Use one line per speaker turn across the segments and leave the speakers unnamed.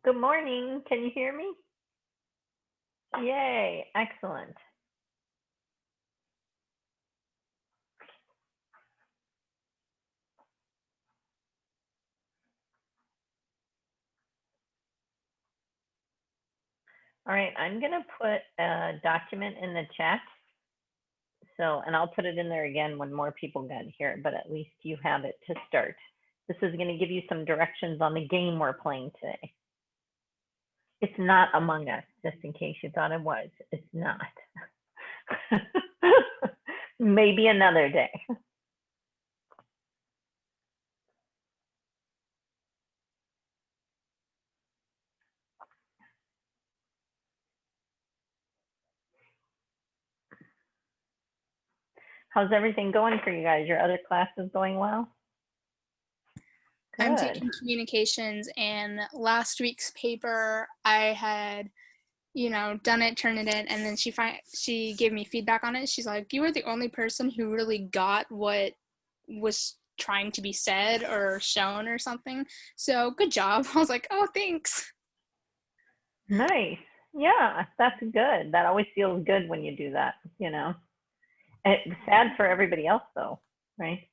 Good morning. Can you hear me? Yay, excellent. All right, I'm going to put a document in the chat. So, and I'll put it in there again when more people get here, but at least you have it to start. This is going to give you some directions on the game we're playing today. It's not Among Us, just in case you thought it was. It's not. Maybe another day. How's everything going for you guys? Your other classes going well? Good.
I'm taking communications, and last week's paper I had, done it, turned it in, and then she gave me feedback on it. She's like, "You were the only person who really got what was trying to be said or shown or something. So good job." I was like, "Oh, thanks."
Nice. Yeah, that's good. That always feels good when you do that, It's sad for everybody else though, right?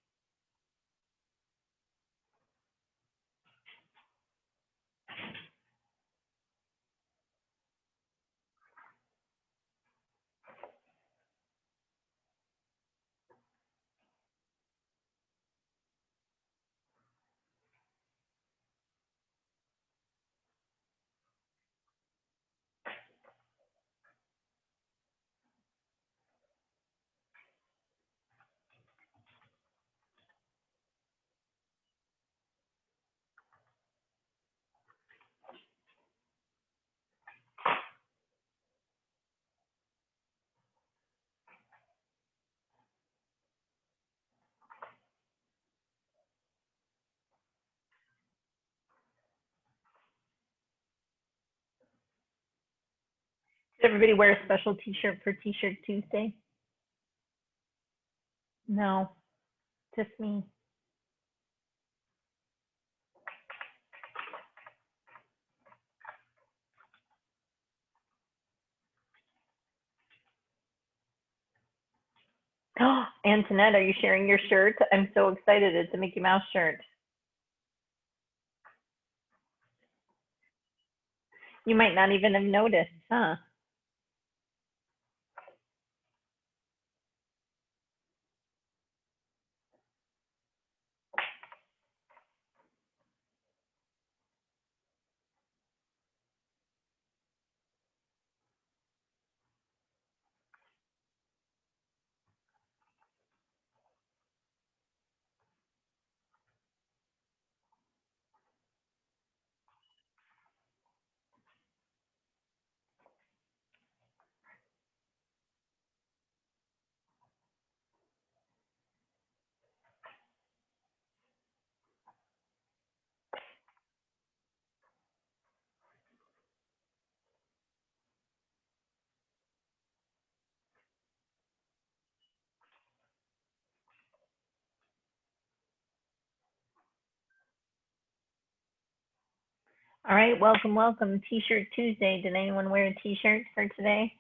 Did everybody wear a special t-shirt for T-shirt Tuesday? No, just me. Oh, Antoinette, are you sharing your shirt? I'm so excited. It's a Mickey Mouse shirt. You might not even have noticed, huh? All right, welcome, welcome. T-shirt Tuesday. Did anyone wear a t-shirt for today?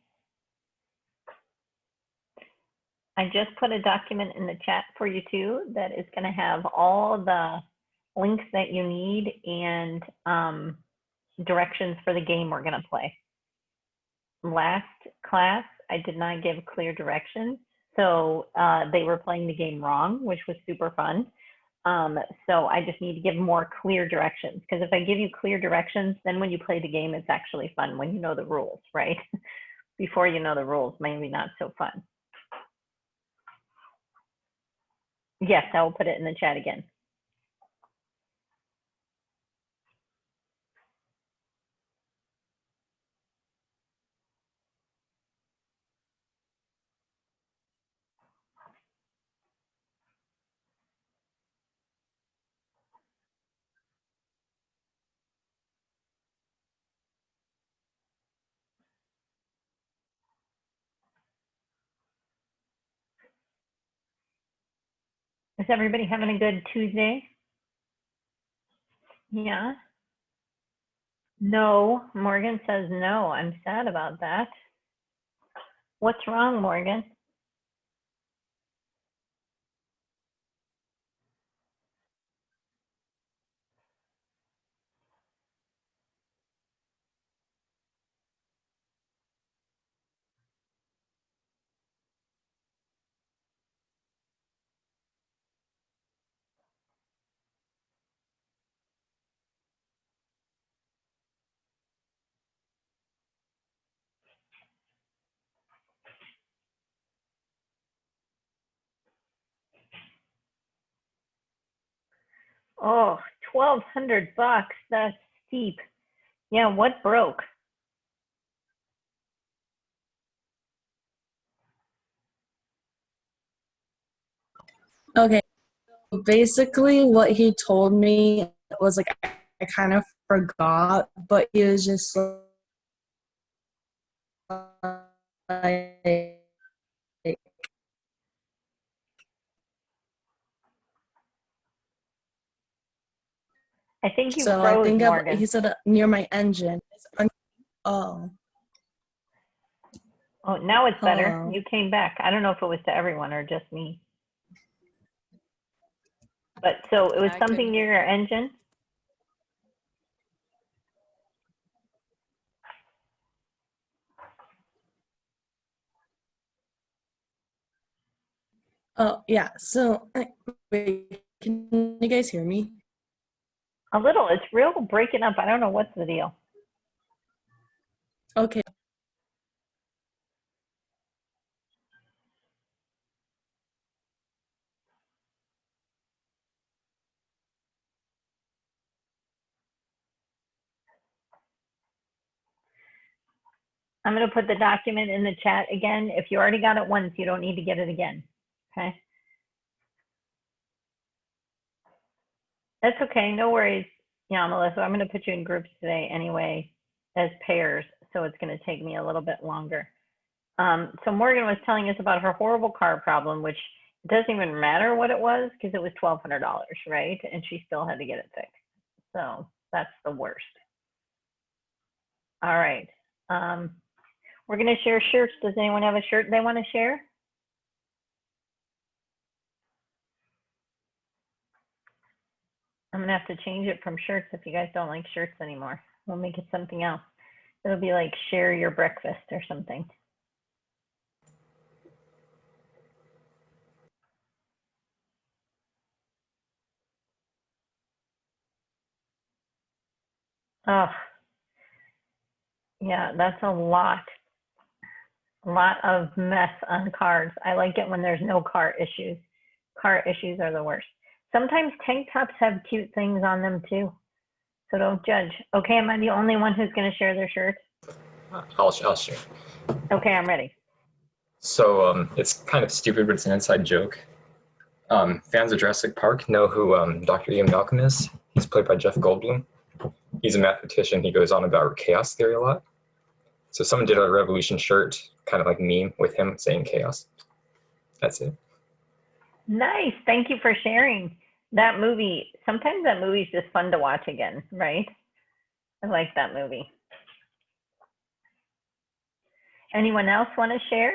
I just put a document in the chat for you too that is going to have all the links that you need and directions for the game we're going to play. Last class, I did not give clear directions, so they were playing the game wrong, which was super fun. So I just need to give more clear directions, because if I give you clear directions, then when you play the game, it's actually fun when you know the rules, right? Before you know the rules, maybe not so fun. Yes, I will put it in the chat again. Is everybody having a good Tuesday? Yeah. No, Morgan says no. I'm sad about that. What's wrong, Morgan? Oh, 1,200 bucks. That's steep. Yeah, what broke?
Okay, basically what he told me was like I kind of forgot, but he was just like
I think you
so I
froze,
think
Morgan.
he said near my engine. Oh,
Oh, now it's better.
hello.
You came back. I don't know if it was to everyone or just me. But so it was
Yeah, I
something
couldn't
near
hear
your
you.
engine?
Oh yeah. So wait, can you guys hear me?
A little. It's real breaking up. I don't know what's the deal.
Okay.
I'm going to put the document in the chat again. If you already got it once, you don't need to get it again. Okay. That's okay. No worries. Yeah, Melissa, I'm going to put you in groups today anyway as pairs. So it's going to take me a little bit longer. So Morgan was telling us about her horrible car problem, which doesn't even matter what it was because it was $1,200, right? And she still had to get it fixed. So that's the worst. All right. We're going to share shirts. Does anyone have a shirt they want to share? I'm going to have to change it from shirts if you guys don't like shirts anymore. We'll make it something else. It'll be like share your breakfast or something. Oh, yeah, that's a lot of mess on cars. I like it when there's no car issues. Car issues are the worst. Sometimes tank tops have cute things on them too. So don't judge. Okay, am I the only one who's going to share their shirts?
I'll share.
Okay, I'm ready.
So it's kind of stupid, but it's an inside joke. Fans of Jurassic Park know who Dr. Ian Malcolm is. He's played by Jeff Goldblum. He's a mathematician. He goes on about chaos theory a lot. So someone did a Revolution shirt, kind of like meme with him saying chaos. That's it.
Nice. Thank you for sharing that movie. Sometimes that movie is just fun to watch again, right? I like that movie. Anyone else want to share?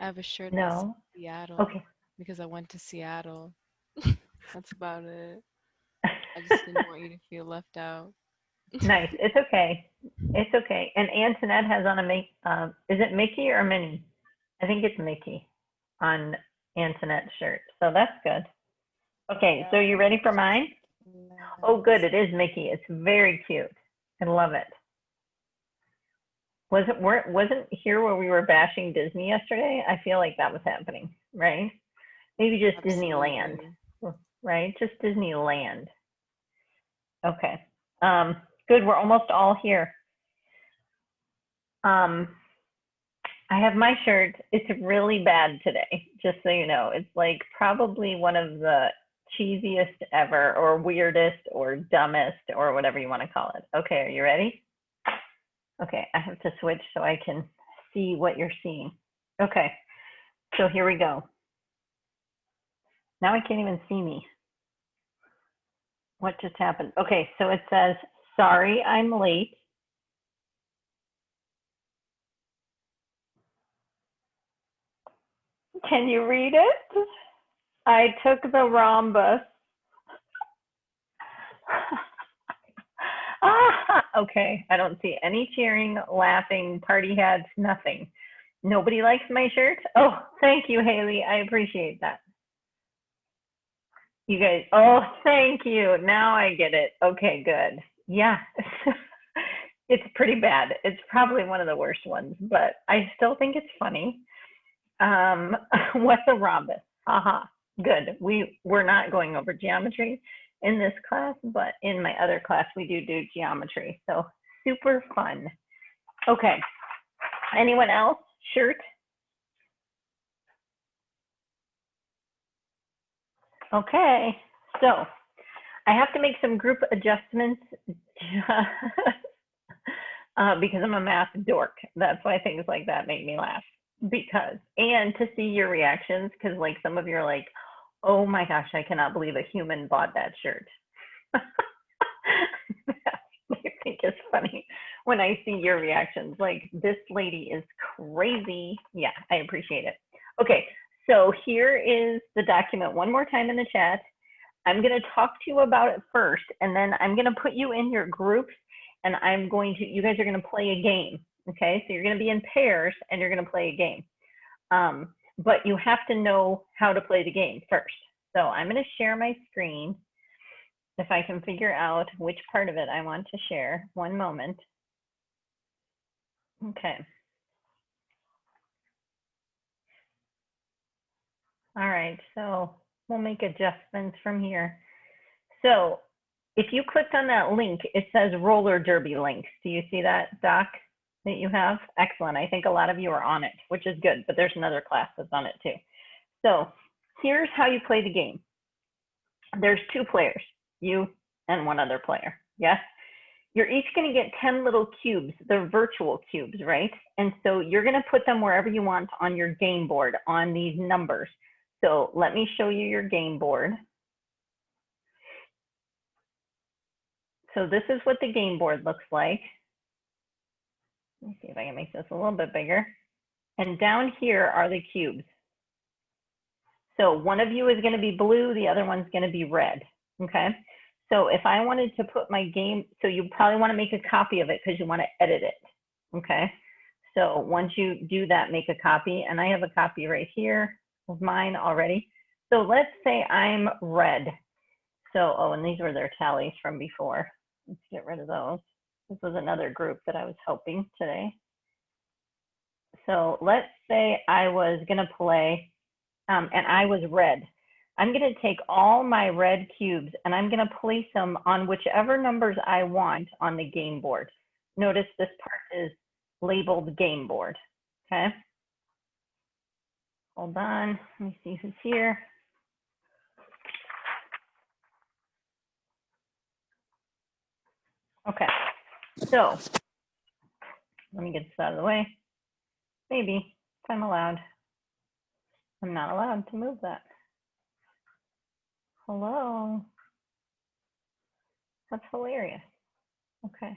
I have a shirt that says
No.
Seattle
Okay.
because I went to Seattle. That's about it. I just didn't want you to feel left out.
Nice. It's okay. It's okay. And Antoinette has on a is it Mickey or Minnie? I think it's Mickey on Antoinette's shirt. So that's good. Okay, so you ready for mine? Oh, good. It is Mickey. It's very cute. I love it. Wasn't here where we were bashing Disney yesterday? I feel like that was happening, right? Maybe just Disneyland,
Absolutely.
right? Just Disneyland. Okay. Good. We're almost all here. I have my shirt. It's really bad today, just so you know. It's like probably one of the cheesiest ever, or weirdest, or dumbest, or whatever you want to call it. Okay, are you ready? Okay, I have to switch so I can see what you're seeing. Okay, so here we go. Now I can't even see me. What just happened? Okay, so it says, sorry, I'm late. Can you read it? I took the rhombus. Okay, I don't see any cheering, laughing, party hats, nothing. Nobody likes my shirt? Oh, thank you, Haley. I appreciate that. You guys, oh, thank you. Now I get it. Okay, good. Yeah, it's pretty bad. It's probably one of the worst ones, but I still think it's funny. What's a rhombus? Haha, good. We're not going over geometry in this class, but in my other class, we do geometry. So super fun. Okay, anyone else? Shirt? Okay, so I have to make some group adjustments because I'm a math dork. That's why things like that make me laugh. And to see your reactions, because like some of you are like, oh my gosh, I cannot believe a human bought that shirt. I think it's funny when I see your reactions, like this lady is crazy. Yeah, I appreciate it. Okay, so here is the document one more time in the chat. I'm going to talk to you about it first, and then I'm going to put you in your groups, and you guys are going to play a game. Okay, so you're going to be in pairs and you're going to play a game. But you have to know how to play the game first. So I'm going to share my screen. If I can figure out which part of it I want to share. One moment. Okay. All right, so we'll make adjustments from here. So if you clicked on that link, it says roller derby links. Do you see that, Doc, that you have? Excellent. I think a lot of you are on it, which is good, but there's another class that's on it too. So here's how you play the game. There's two players, you and one other player, yes? You're each going to get 10 little cubes. They're virtual cubes, right? And so you're going to put them wherever you want on your game board on these numbers. So let me show you your game board. So this is what the game board looks like. Let me see if I can make this a little bit bigger. And down here are the cubes. So one of you is going to be blue, the other one's going to be red, okay? So if I wanted to put my game, so you probably want to make a copy of it because you want to edit it, okay? So once you do that, make a copy, and I have a copy right here of mine already. So let's say I'm red. So, oh, and these were their tallies from before. Let's get rid of those. This was another group that I was helping today. So let's say I was going to play, and I was red. I'm going to take all my red cubes and I'm going to place them on whichever numbers I want on the game board. Notice this part is labeled game board, okay? Hold on, let me see who's here. Okay, so let me get this out of the way. Maybe, if I'm allowed. I'm not allowed to move that. Hello. That's hilarious. Okay.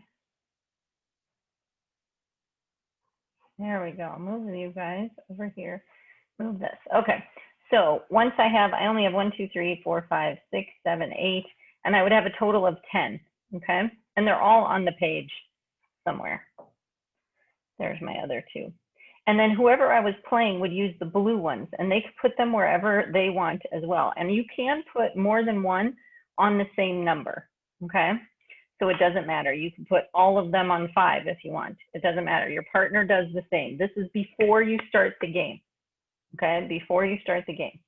There we go. I'll move you guys over here. Move this. Okay. So once I only have 1, 2, 3, 4, 5, 6, 7, 8, and I would have a total of 10. Okay. And they're all on the page somewhere. There's my other two. And then whoever I was playing would use the blue ones, and they could put them wherever they want as well. And you can put more than one on the same number. Okay. So it doesn't matter. You can put all of them on 5 if you want. It doesn't matter. Your partner does the same. This is before you start the game. Okay, before you start the game.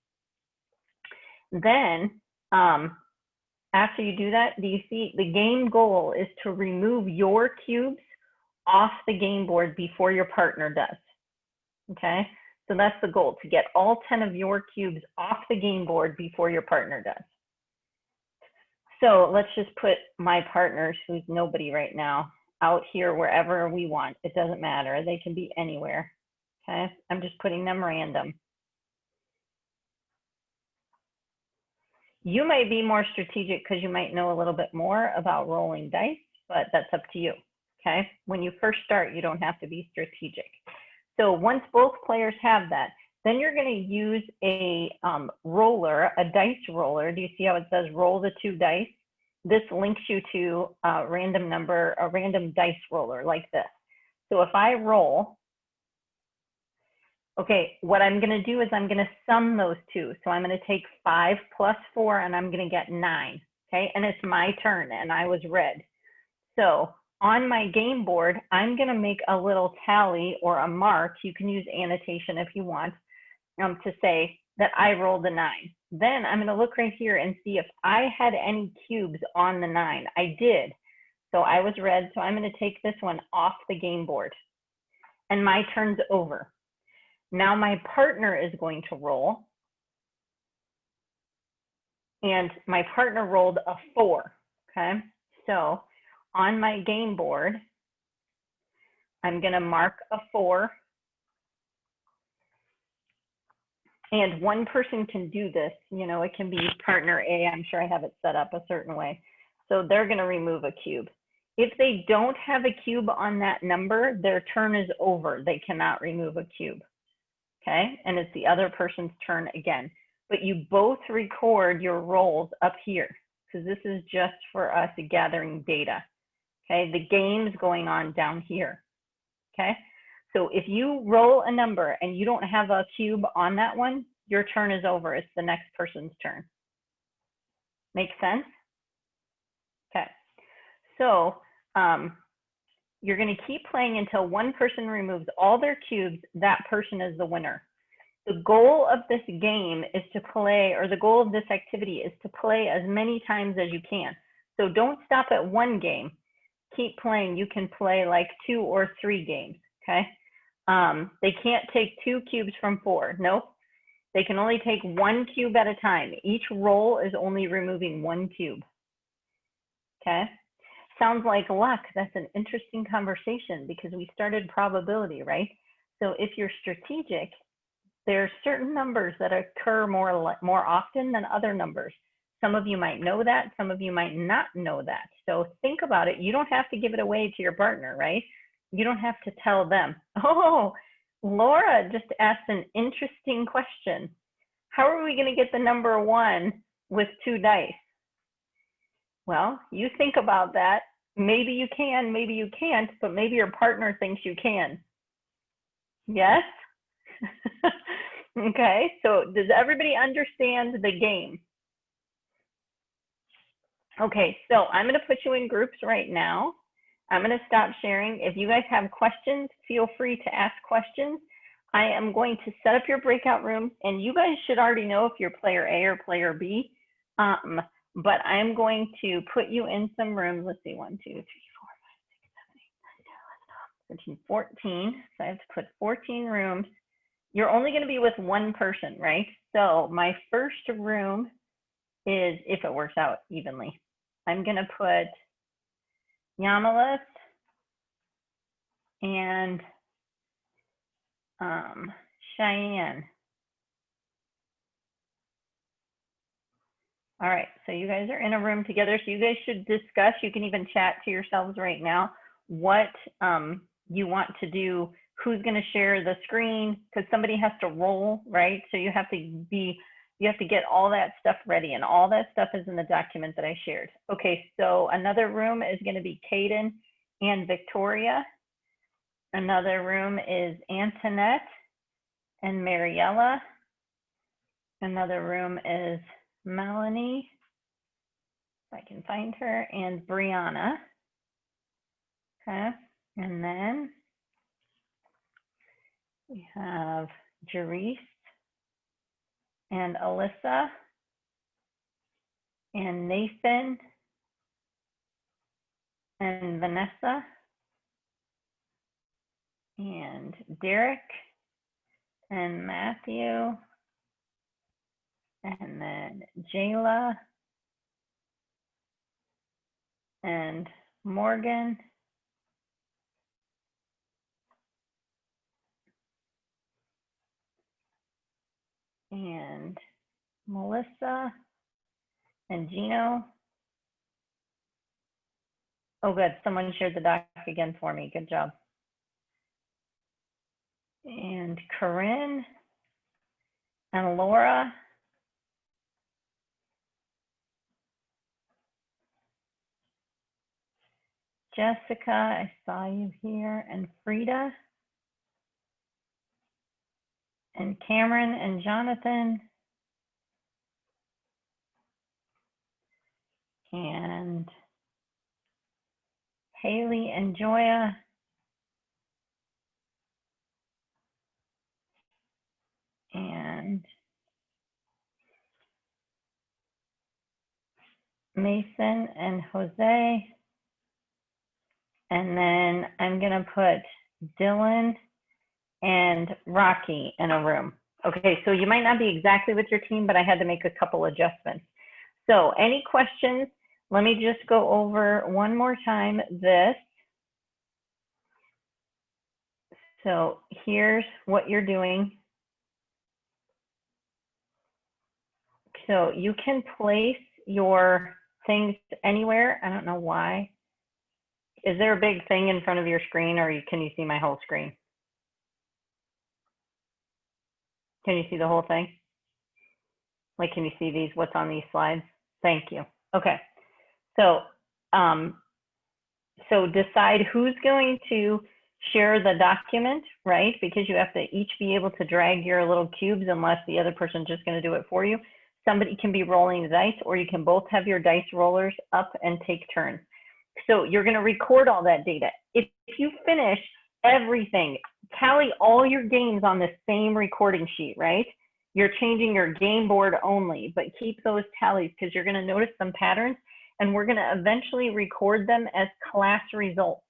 Then, after you do that, do you see the game goal is to remove your cubes off the game board before your partner does. Okay, so that's the goal, to get all 10 of your cubes off the game board before your partner does. So let's just put my partners, who's nobody right now, out here wherever we want. It doesn't matter. They can be anywhere. Okay, I'm just putting them random. You might be more strategic because you might know a little bit more about rolling dice, but that's up to you. Okay. When you first start, you don't have to be strategic. So once both players have that, then you're going to use a roller, a dice roller. Do you see how it says roll the 2 dice? This links you to a random dice roller like this. So if I roll, okay, what I'm going to do is I'm going to sum those 2. So I'm going to take 5 plus 4 and I'm going to get 9. Okay, and it's my turn and I was red. So on my game board, I'm going to make a little tally or a mark. You can use annotation if you want, to say that I rolled a 9. Then I'm going to look right here and see if I had any cubes on the 9. I did. So I was red. So I'm going to take this one off the game board. And my turn's over. Now my partner is going to roll. And my partner rolled a 4. Okay. So on my game board, I'm going to mark a 4. And one person can do this. You know, it can be partner A. I'm sure I have it set up a certain way. So they're going to remove a cube. If they don't have a cube on that number, their turn is over. They cannot remove a cube. Okay. And it's the other person's turn again. But you both record your rolls up here because this is just for us gathering data. Okay. The game's going on down here. Okay. So if you roll a number and you don't have a cube on that one, your turn is over. It's the next person's turn. Make sense? Okay. So you're going to keep playing until one person removes all their cubes. That person is the winner. The goal of this game is to play, or the goal of this activity is to play as many times as you can. So don't stop at 1 game. Keep playing. You can play like 2 or 3 games. Okay. They can't take 2 cubes from 4. Nope. They can only take 1 cube at a time. Each roll is only removing 1 cube. Okay. Sounds like luck. That's an interesting conversation because we started probability, right? So if you're strategic, there are certain numbers that occur more often than other numbers. Some of you might know that. Some of you might not know that. So think about it. You don't have to give it away to your partner, right? You don't have to tell them. Oh, Laura just asked an interesting question. How are we going to get the number 1 with 2 dice? Well, you think about that. Maybe you can, maybe you can't, but maybe your partner thinks you can. Yes? Okay, so does everybody understand the game? Okay, so I'm going to put you in groups right now. I'm going to stop sharing. If you guys have questions, feel free to ask questions. I am going to set up your breakout rooms, and you guys should already know if you're player A or player B. But I'm going to put you in some rooms. Let's see, 1, 2, 3, 4, 5, 6, 7, 8, 9, 10, 11, 12, 13, 14. So I have to put 14 rooms. You're only going to be with 1 person, right? So my first room is, if it works out evenly, I'm going to put Yamalis and Cheyenne. All right, so you guys are in a room together, so you guys should discuss. You can even chat to yourselves right now what you want to do, who's going to share the screen, because somebody has to roll, right? So you have to get all that stuff ready, and all that stuff is in the document that I shared. Okay, so another room is going to be Caden and Victoria. Another room is Antoinette and Mariella. Another room is Melanie, if I can find her, and Brianna. Okay, and then we have Jerice and Alyssa and Nathan and Vanessa and Derek and Matthew and then Jayla and Morgan and Melissa and Gino. Oh, good. Someone shared the doc again for me. Good job. And Corinne and Laura. Jessica, I saw you here, and Frida, and Cameron and Jonathan, and Haley and Joya, and Mason and Jose. And then I'm gonna put Dylan and Rocky in a room. Okay, so you might not be exactly with your team, but I had to make a couple adjustments. So any questions? Let me just go over one more time this. So here's what you're doing. So you can place your things anywhere. I don't know why. Is there a big thing in front of your screen, or can you see my whole screen? Can you see the whole thing? Like, can you see these, what's on these slides? Thank you. Okay. So, so decide who's going to share the document, right? Because you have to each be able to drag your little cubes unless the other person's just going to do it for you. Somebody can be rolling the dice, or you can both have your dice rollers up and take turns. So you're going to record all that data. If you finish everything, tally all your games on the same recording sheet, right? You're changing your game board only, but keep those tallies because you're going to notice some patterns, and we're going to eventually record them as class results.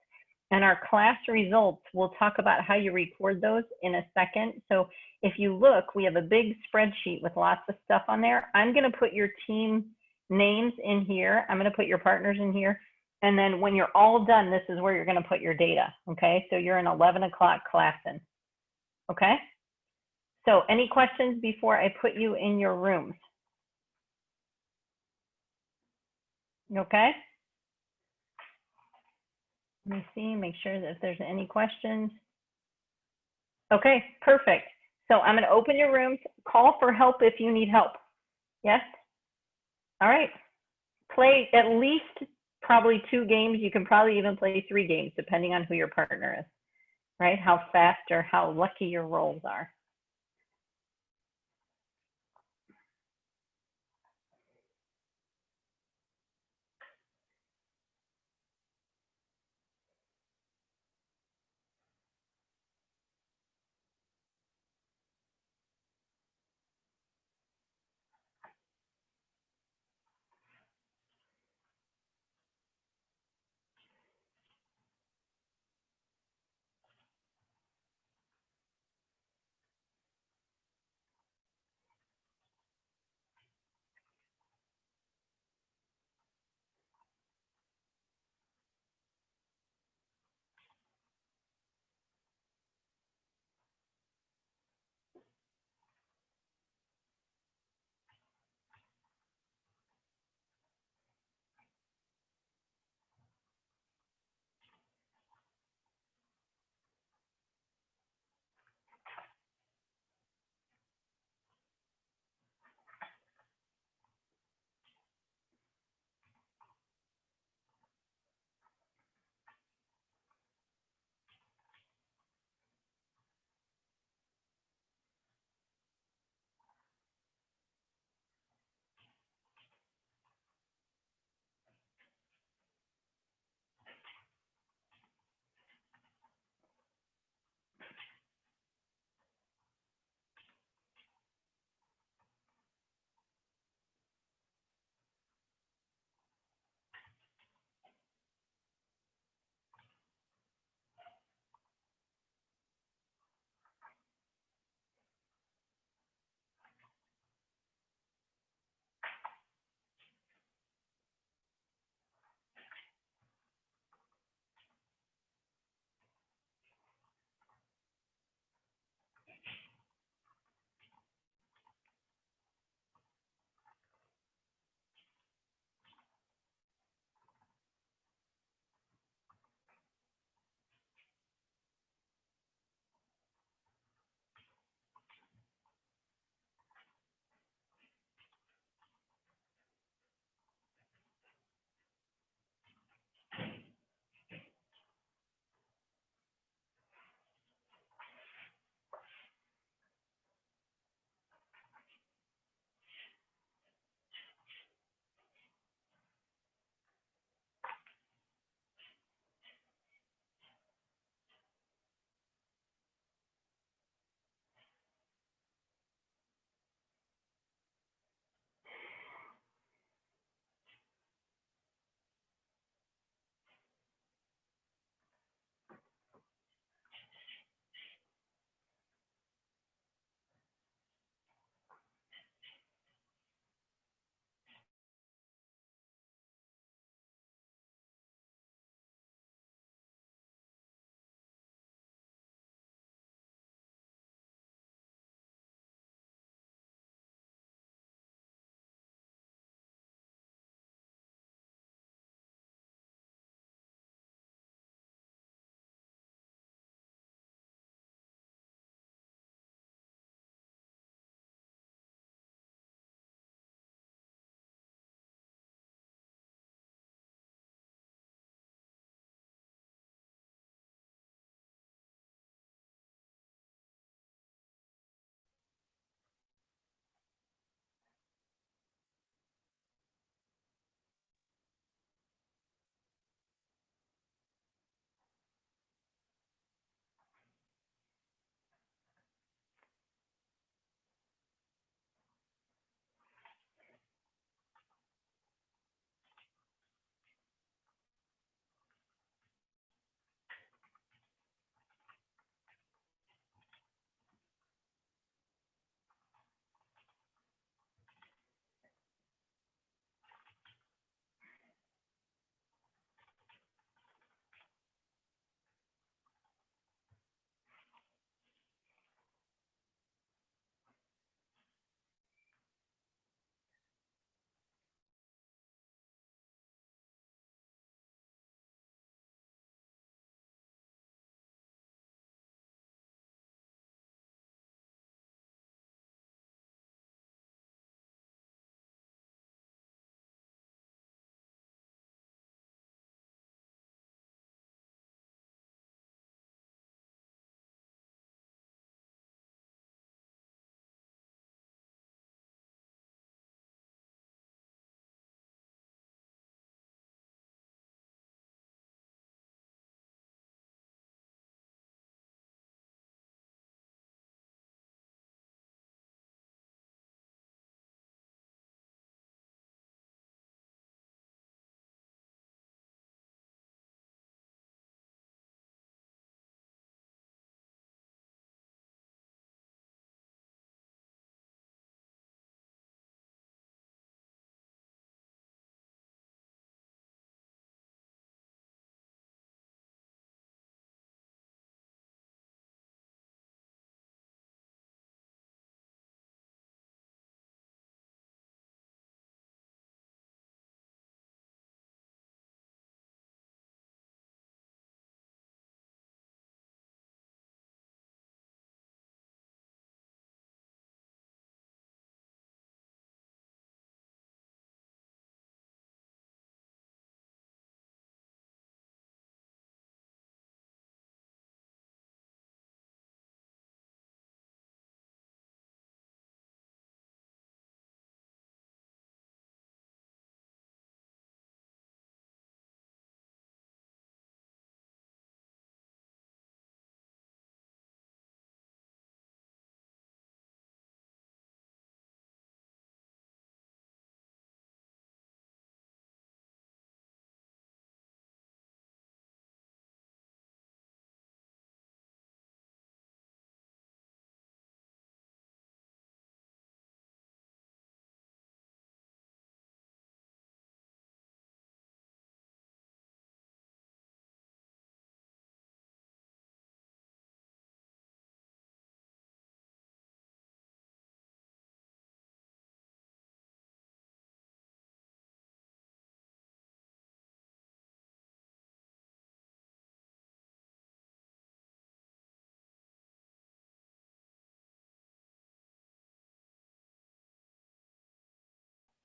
And our class results, we'll talk about how you record those in a second. So if you look, we have a big spreadsheet with lots of stuff on there. I'm going to put your team names in here. I'm going to put your partners in here. And then when you're all done, this is where you're going to put your data. Okay, so you're in 11 o'clock class in. Okay, so any questions before I put you in your rooms? Okay, let me see, make sure that if there's any questions. Okay, perfect. So I'm going to open your rooms. Call for help if you need help. Yes? All right. Play at least probably 2 games. You can probably even play 3 games depending on who your partner is, right? How fast or how lucky your rolls are.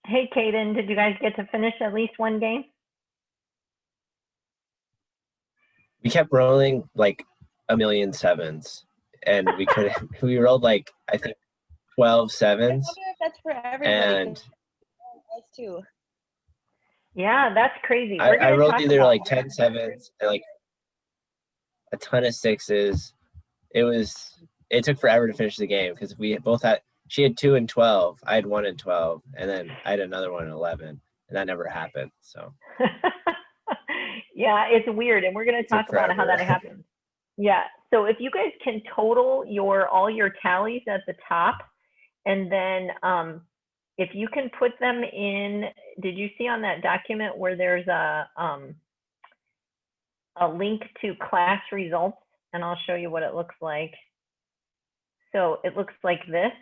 Hey, Kaden, did you guys get to finish at least one game?
We kept rolling like a million sevens, and we couldn't. We rolled like I think 12
I
sevens,
wonder if that's for everybody.
and
'cause us too.
Yeah, that's crazy.
I,
We're
I
gonna
rolled
talk
either
about
like 10 sevens and like a ton of sixes. It took forever to finish the game because we both had. She had 2 and 12. I had 1 and 12, and then I had another one and 11, and that never happened. So
yeah, it's weird, and we're gonna
it took
talk about how
forever.
that happens. Yeah, so if you guys can total all your tallies at the top, and then if you can put them in, did you see on that document where there's a link to class results? And I'll show you what it looks like. So it looks like this,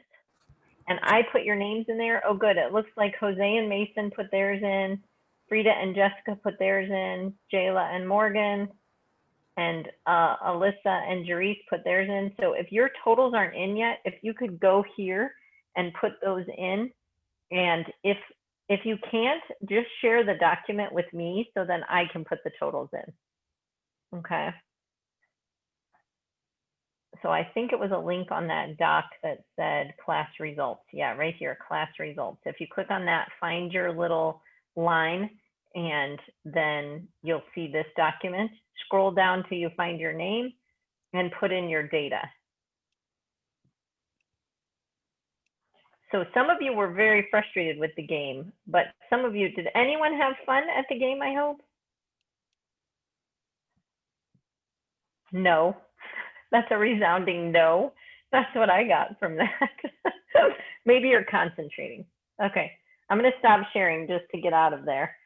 and I put your names in there. Oh, good. It looks like Jose and Mason put theirs in, Frida and Jessica put theirs in, Jayla and Morgan, and Alyssa and Jerice put theirs in. So if your totals aren't in yet, if you could go here and put those in, and if you can't, just share the document with me so then I can put the totals in. Okay. So I think it was a link on that doc that said class results. Yeah, right here, class results. If you click on that, find your little line, and then you'll see this document. Scroll down till you find your name and put in your data. So some of you were very frustrated with the game, but some of you, did anyone have fun at the game, I hope? No. That's a resounding no. That's what I got from that. Maybe you're concentrating. Okay, I'm gonna stop sharing just to get out of there.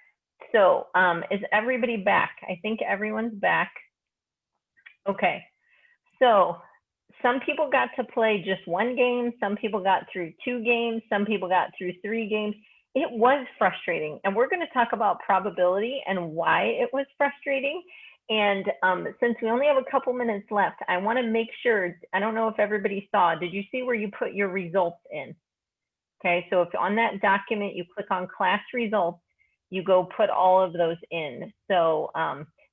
So is everybody back? I think everyone's back. Okay, so some people got to play just one game. Some people got through 2 games. Some people got through 3 games. It was frustrating. And we're gonna talk about probability and why it was frustrating. And since we only have a couple minutes left, I want to make sure, I don't know if everybody saw, did you see where you put your results in? Okay, so if on that document you click on class results, you go put all of those in. So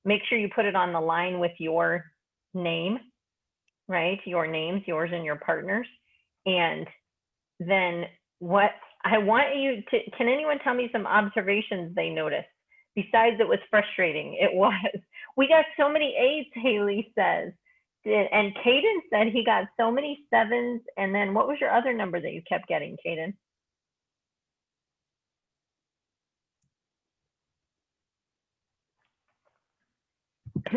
make sure you put it on the line with your name, right? Your names, yours and your partners. And then what I want you to, can anyone tell me some observations they noticed? Besides, it was frustrating. It was. We got so many 8s, Haley says. And Caden said he got so many 7s. And then what was your other number that you kept getting, Caden?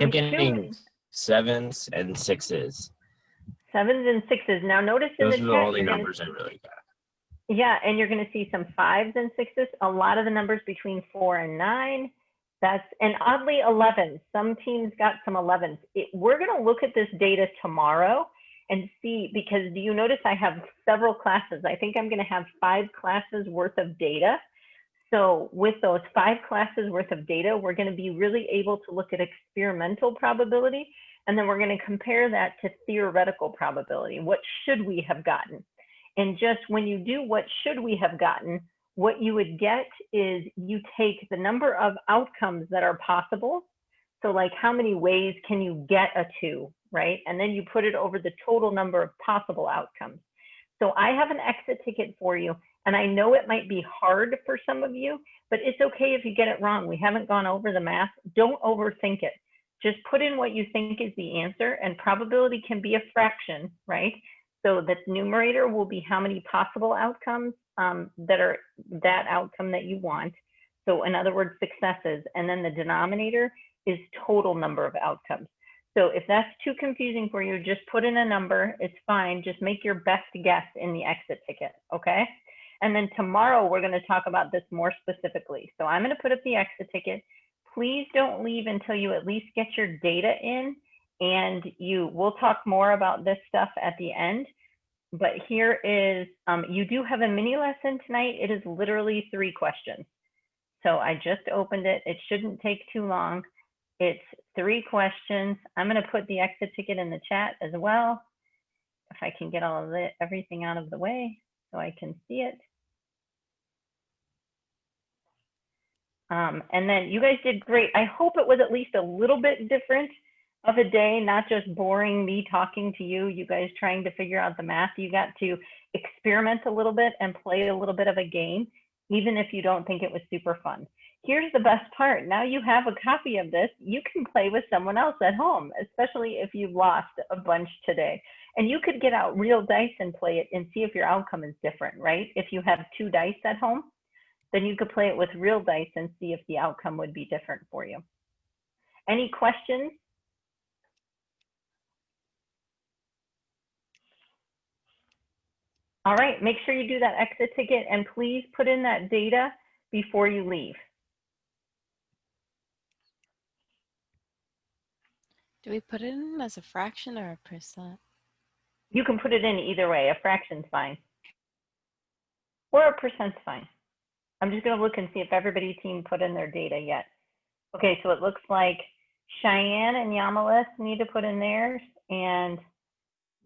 I'm getting 7s and 6s.
7s and 6s. Now notice in
Those
the
are the
chat,
only numbers I really got.
yeah, and you're going to see some 5s and 6s. A lot of the numbers between 4 and 9. And oddly 11s. Some teams got some 11s. We're going to look at this data tomorrow and see, because do you notice I have several classes? I think I'm going to have 5 classes worth of data. So with those 5 classes worth of data, we're going to be really able to look at experimental probability, and then we're going to compare that to theoretical probability. What should we have gotten? And just when you do what should we have gotten, what you would get is you take the number of outcomes that are possible. So like how many ways can you get a 2, right? And then you put it over the total number of possible outcomes. So I have an exit ticket for you. And I know it might be hard for some of you, but it's okay if you get it wrong. We haven't gone over the math. Don't overthink it. Just put in what you think is the answer, and probability can be a fraction, right? So the numerator will be how many possible outcomes that are that outcome that you want. So in other words, successes. And then the denominator is total number of outcomes. So if that's too confusing for you, just put in a number. It's fine. Just make your best guess in the exit ticket, okay? And then tomorrow we're going to talk about this more specifically. So I'm going to put up the exit ticket. Please don't leave until you at least get your data in, and we'll talk more about this stuff at the end. But here is, you do have a mini lesson tonight. It is literally 3 questions. So I just opened it. It shouldn't take too long. It's 3 questions. I'm going to put the exit ticket in the chat as well, if I can get all of everything out of the way so I can see it. And then you guys did great. I hope it was at least a little bit different of a day, not just boring me talking to you, you guys trying to figure out the math. You got to experiment a little bit and play a little bit of a game, even if you don't think it was super fun. Here's the best part. Now you have a copy of this. You can play with someone else at home, especially if you've lost a bunch today. And you could get out real dice and play it and see if your outcome is different, right? If you have 2 dice at home, then you could play it with real dice and see if the outcome would be different for you. Any questions? All right, make sure you do that exit ticket and please put in that data before you leave.
Do we put it in as a fraction or a percent?
You can put it in either way. A fraction's fine. Or a percent's fine. I'm just going to look and see if everybody's team put in their data yet. Okay, so it looks like Cheyenne and Yamalis need to put in theirs, and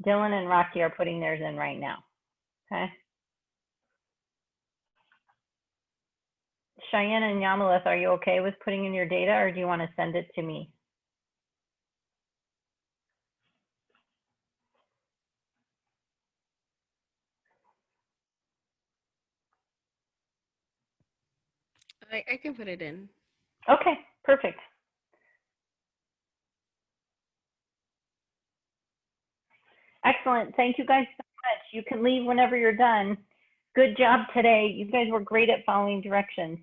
Dylan and Rocky are putting theirs in right now. Okay. Cheyenne and Yamalis, are you okay with putting in your data, or do you want to send it to me?
I can put it in.
Okay, perfect. Excellent. Thank you guys so much. You can leave whenever you're done. Good job today. You guys were great at following directions.